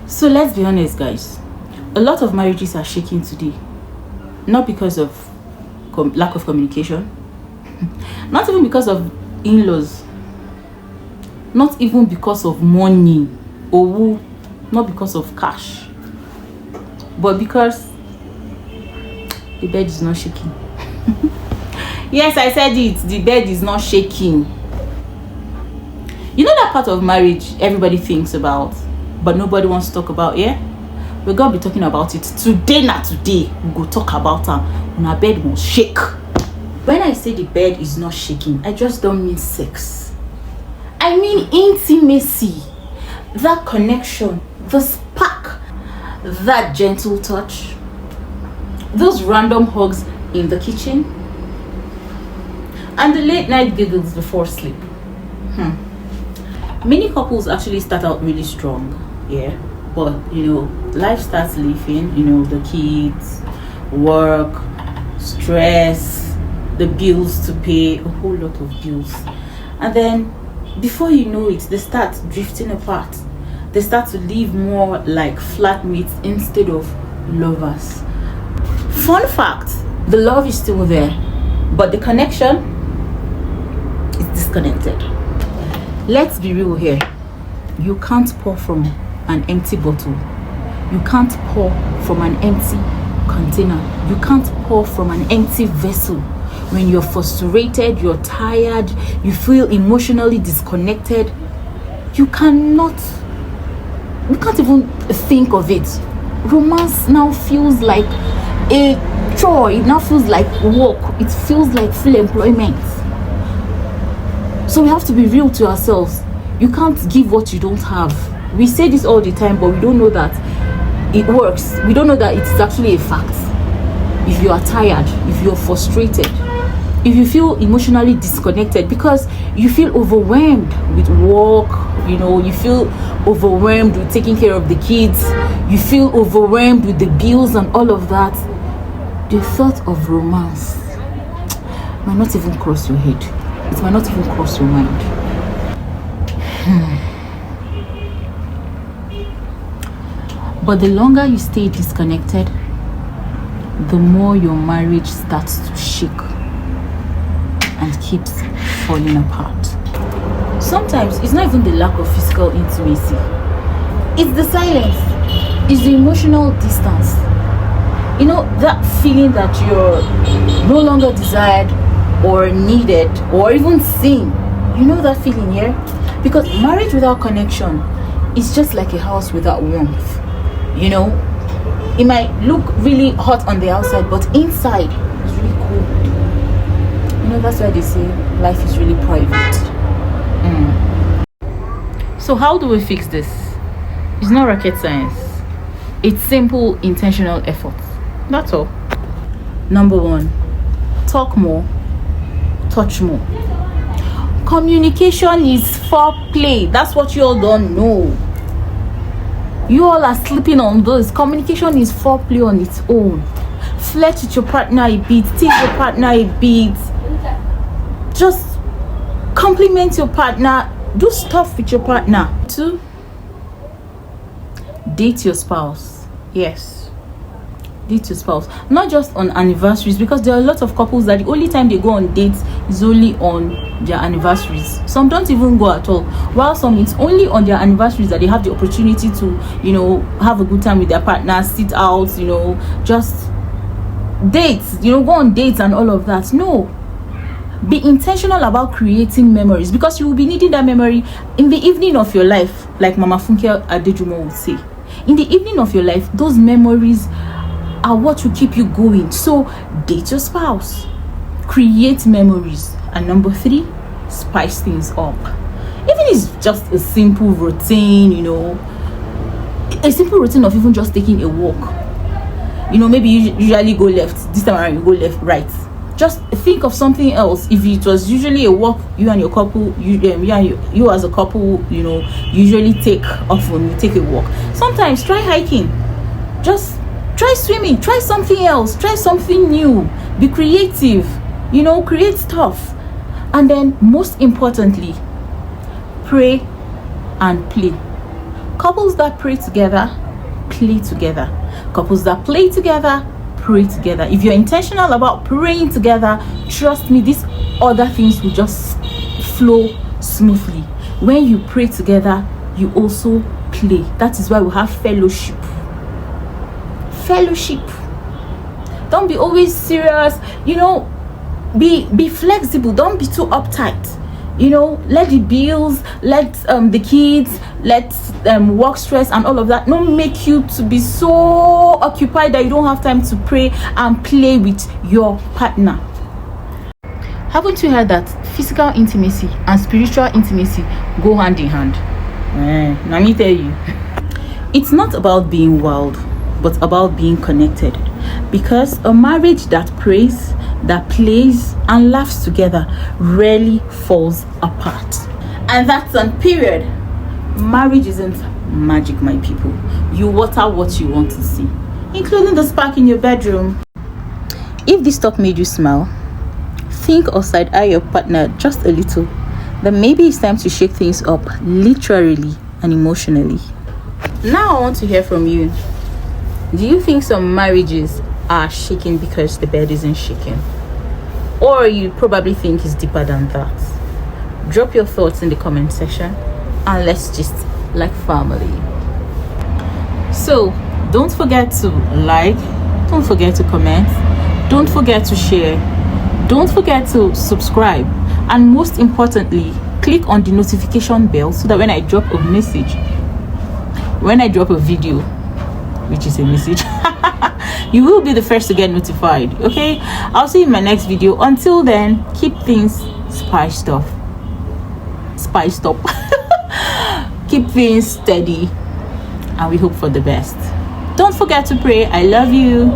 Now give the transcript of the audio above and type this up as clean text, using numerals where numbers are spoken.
So let's be honest, guys. A lot of marriages are shaking today, not because of lack of communication, not even because of in-laws, not even because of money or not because of cash, but because the bed is not shaking. Yes, I said it. The bed is not shaking. You know that part of marriage everybody thinks about, but nobody wants to talk about, yeah? We're gonna be talking about it today. Not today. We go talk about her. When our bed won't shake. When I say the bed is not shaking, I just don't mean sex. I mean intimacy, that connection, the spark, that gentle touch, those random hugs in the kitchen, and the late night giggles before sleep. Many couples actually start out really strong, yeah, but life starts leaving, the kids, work, stress, the bills to pay, a whole lot of bills, and then before you know it, they start drifting apart. They start to live more like flatmates instead of lovers. Fun fact, the love is still there, but the connection is disconnected. Let's be real here. You can't pour from an empty bottle. You can't pour from an empty container. You can't pour from an empty vessel. When you're frustrated, you're tired, you feel emotionally disconnected, you can't even think of it. Romance now feels like a chore. It now feels like work. It feels like full employment. So we have to be real to ourselves. You can't give what you don't have. We say this all the time, but we don't know that it works. We don't know that it's actually a fact. If you are tired, if you're frustrated, if you feel emotionally disconnected because you feel overwhelmed with work, you feel overwhelmed with taking care of the kids, you feel overwhelmed with the bills and all of that, the thought of romance might not even cross your head. It might not even cross your mind. But the longer you stay disconnected, the more your marriage starts to shake and keeps falling apart. Sometimes it's not even the lack of physical intimacy. It's the silence. It's the emotional distance. That feeling that you're no longer desired or needed or even seen. That feeling here? Because marriage without connection is just like a house without warmth. It might look really hot on the outside, but inside it's really cold. That's why they say life is really private. So how do we fix this? It's not rocket science. It's simple, intentional effort. That's all. Number 1, talk more, touch more. Communication is foreplay. That's what you all don't know. You all are sleeping on this. Communication is foreplay on its own. Flirt with your partner a bit, tease your partner a bit, just compliment your partner, do stuff with your partner. 2, date your spouse. Yes, date your spouse, not just on anniversaries, because there are a lot of couples that the only time they go on dates is only on their anniversaries. Some don't even go at all, while some it's only on their anniversaries that they have the opportunity to have a good time with their partner, sit out, just dates, go on dates and all of that. No, be intentional about creating memories, because you will be needing that memory in the evening of your life. Like Mama Funke Adejumo would say, in the evening of your life, those memories are what will keep you going. So date your spouse, create memories. And number 3, spice things up. Even if it's just a simple routine, a simple routine of even just taking a walk. Maybe you usually go left, this time around you go left, right. Just think of something else. If it was usually a walk, you and your couple, you as a couple, usually take often, you take a walk. Sometimes try hiking. Just try swimming. Try something else. Try something new. Be creative. Create stuff. And then most importantly, pray and play. Couples that pray together, play together. Couples that play together, pray together. If you're intentional about praying together, trust me, these other things will just flow smoothly. When you pray together, you also play. That is why we have fellowship. Don't be always serious, be flexible. Don't be too uptight. Let the bills, let the kids, let work stress and all of that not make you to be so occupied that you don't have time to pray and play with your partner. Haven't you heard that physical intimacy and spiritual intimacy go hand in hand? Let me tell you, it's not about being wild, but about being connected. Because a marriage that prays, that plays and laughs together rarely falls apart. And that's on period. Marriage isn't magic, my people. You water what you want to see, including the spark in your bedroom. If this talk made you smile, think or side eye your partner just a little, then maybe it's time to shake things up, literally and emotionally. Now I want to hear from you. Do you think some marriages are shaking because the bed isn't shaking? Or you probably think it's deeper than that? Drop your thoughts in the comment section and let's just like family. So don't forget to like, don't forget to comment, don't forget to share, don't forget to subscribe, and most importantly, click on the notification bell so that when I drop a message, when I drop a video, which is a message, you will be the first to get notified. Okay, I'll see you in my next video. Until then, keep things spiced up keep things steady, and we hope for the best. Don't forget to pray. I love you.